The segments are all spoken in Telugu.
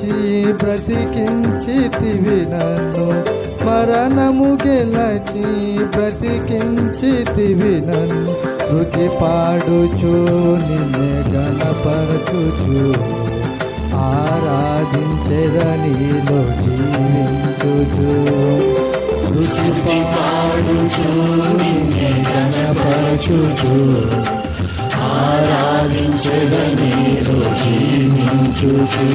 గెలచి బ్రతికించితివి నన్ను, మరణము గెలచి బ్రతికించితివి నన్ను. స్తుతి పాడుచు నిన్నే గణపరచుచు, ఆరాధించెదనిలో జీవించుచు. స్తుతి పాడుచు నిన్నే గణపరచుచు, ఆరాధించెదనిలో జీవించుచు.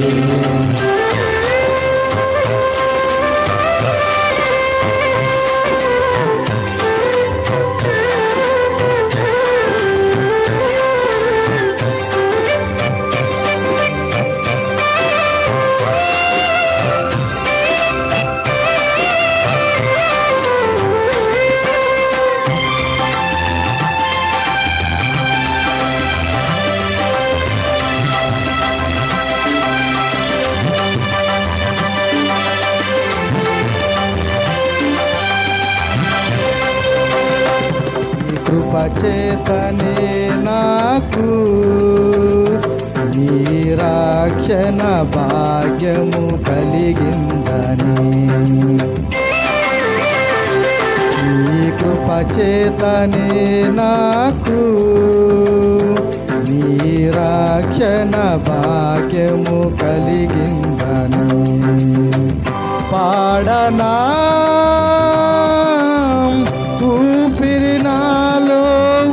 కృపచేతనే నాకు నీ రక్షణ భాగ్యము కలిగిందని, నీ కృపచేతనే నాకు నీ రక్షణ భాగ్యము కలిగిందని. పాడనా ఊపిరి నాలో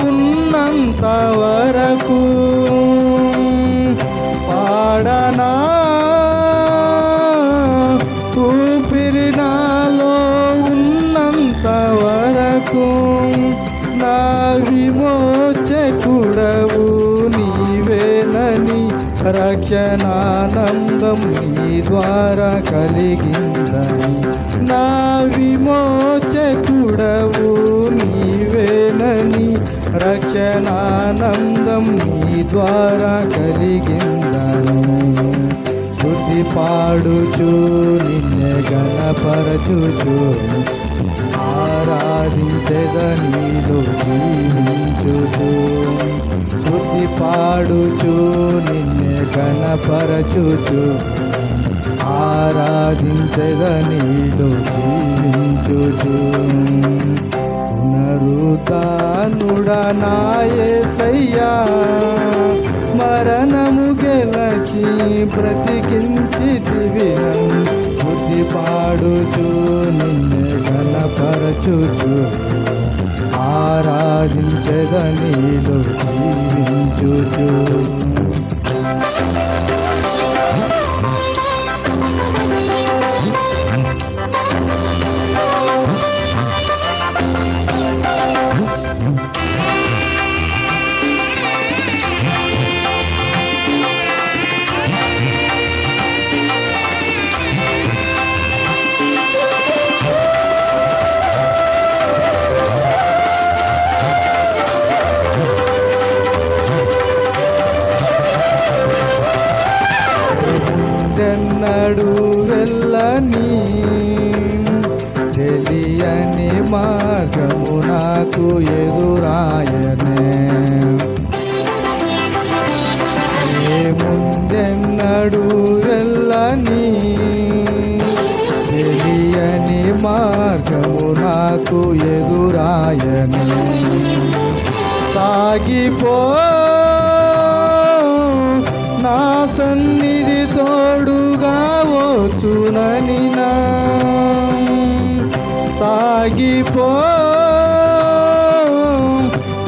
ఉన్నంత వరకు, పాడనా ఊపిరి నాలో ఉన్నంత వరకు. నా విమోచకుడవు నీవేనని రక్షణానందం నీ ద్వారా కలిగిందని. నా విమోచకుడవు నీవేనని రక్షణానందం నీ ద్వారా కలిగిందని. స్తుతి పాడుచు నిన్నే గణపరచుచు, ఆరాధించెదనిలో జీవించుచు. స్తుతి పాడుచు నిన్నే గణపరచుచు, ఆరాధించెదనిలో జీవించుచు. పునరుత్థానుడా నా యేసయ్యా, మరణము గెలచి బ్రతికించితివి నన్ను. స్తుతి పాడుచు నిన్నే గణపరచుచు, ఆరాధించెదనిలో జీవించుచు. ఎన్నడూ వెళ్ళని తెలియని మార్గము నాకు ఎదురాయనే, ముందెన్నడూ వెళ్ళని తెలియని మార్గము నాకు ఎదురాయనే. సాగిపో నా సన్నిధి తోడుగా వచ్చునని, నా సాగిపో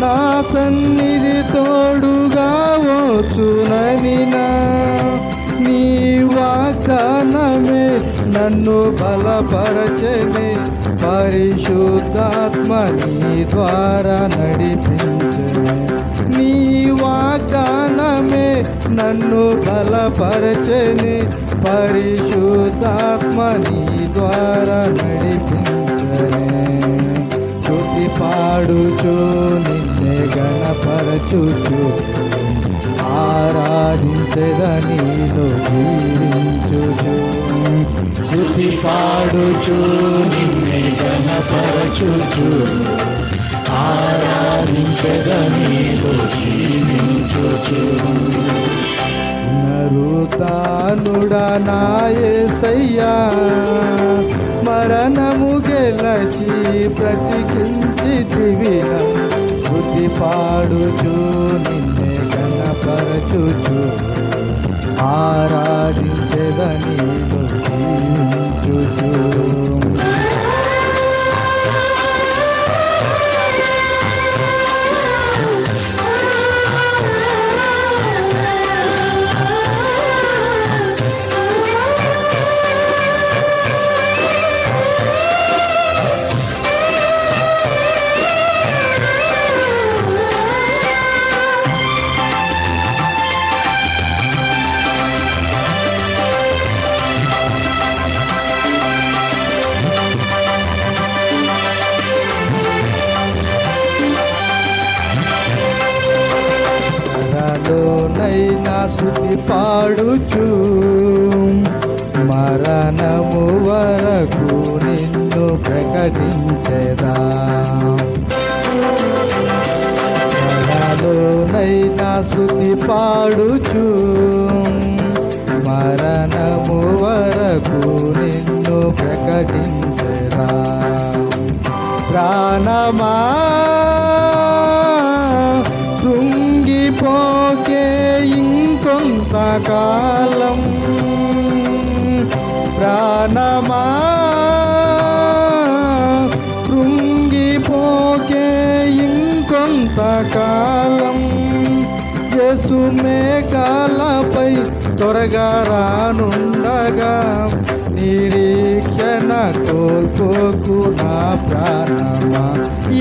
నా సన్నిధి తోడుగా వచ్చునని. నీ వాగ్దానమే నన్ను బలపరచనే, పరిశుద్ధాత్మ నీ ద్వారా నడిపించనే. నీ వాగ్దానమే నన్ను బలపరచనే, పరిశుద్ధాత్మ నీ ద్వారా నడిపించనే. స్తుతి పాడుచు నిన్నే గణపరచుచు, ఆరాధించెదనిలో జీవించుచు. స్తుతి పాడుచు నిన్నే గణపరచుచు, ఆరాధించెదనిలో జీవించుచు. పునరుత్థానుడా నా యేసయ్యా, మరణము గెలచి బ్రతికించితివి నన్ను. స్తుతి పాడుచు నిన్నే ఘనపరచుచు ఆరాధించెదని జీవించుచు. నైనా స్తుతి పాడుచు మరణము వరకు నిన్ను ప్రకటించెదా. నైనా స్తుతి పాడుచు మరణము వరకు నిన్ను ప్రకటించెదా. ప్రాణమా కృంగిపోకే ఇంకొంతకాలం, ప్రాణమా కృంగిపోకే ఇంకొంతకాలం. యేసు మేఘాలపై త్వరగా రానుండగా నిరీక్షణ కోల్పోకు నా ప్రాణమా.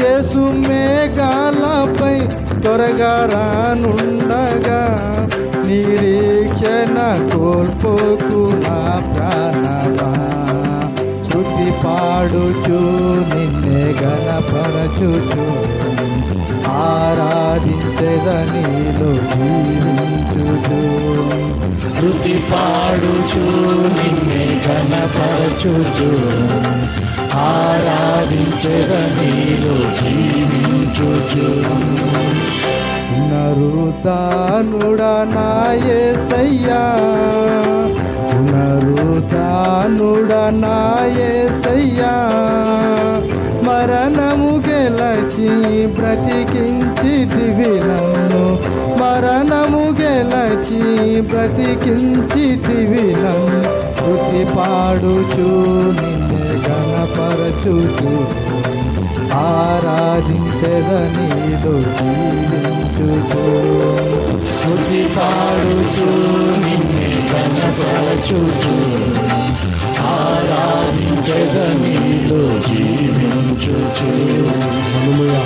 యేసు మేఘాలపై త్వరగా రానుండగా నిరీక్షణ కోల్పోకు నా ప్రాణమా. స్తుతి పాడుచు నిన్నే ఘనపరచుచు ఆరాధించెదనిలో జీవించుచు. స్తుతి పాడుచు నిన్నే ఘనపరచుచు ఆరాధించెదనిలో జీవించుచు. పునరుత్థానుడా నా యేసయ్యా, పునరుత్థానుడా నా యేసయ్యా, మరణము గెలచి బ్రతికించితివి నన్ను. మరణము గెలచి బ్రతికించితివి నన్ను. స్తుతి పాడుచు నిన్నే ఘనపరచుచు ఆరాధించెదనిలో జీవించుచు. స్తుతి పాడుచు నిన్నే ఘనపరచుచు ఆరాధించెదనిలో జీవించుచు. హల్లెలూయా.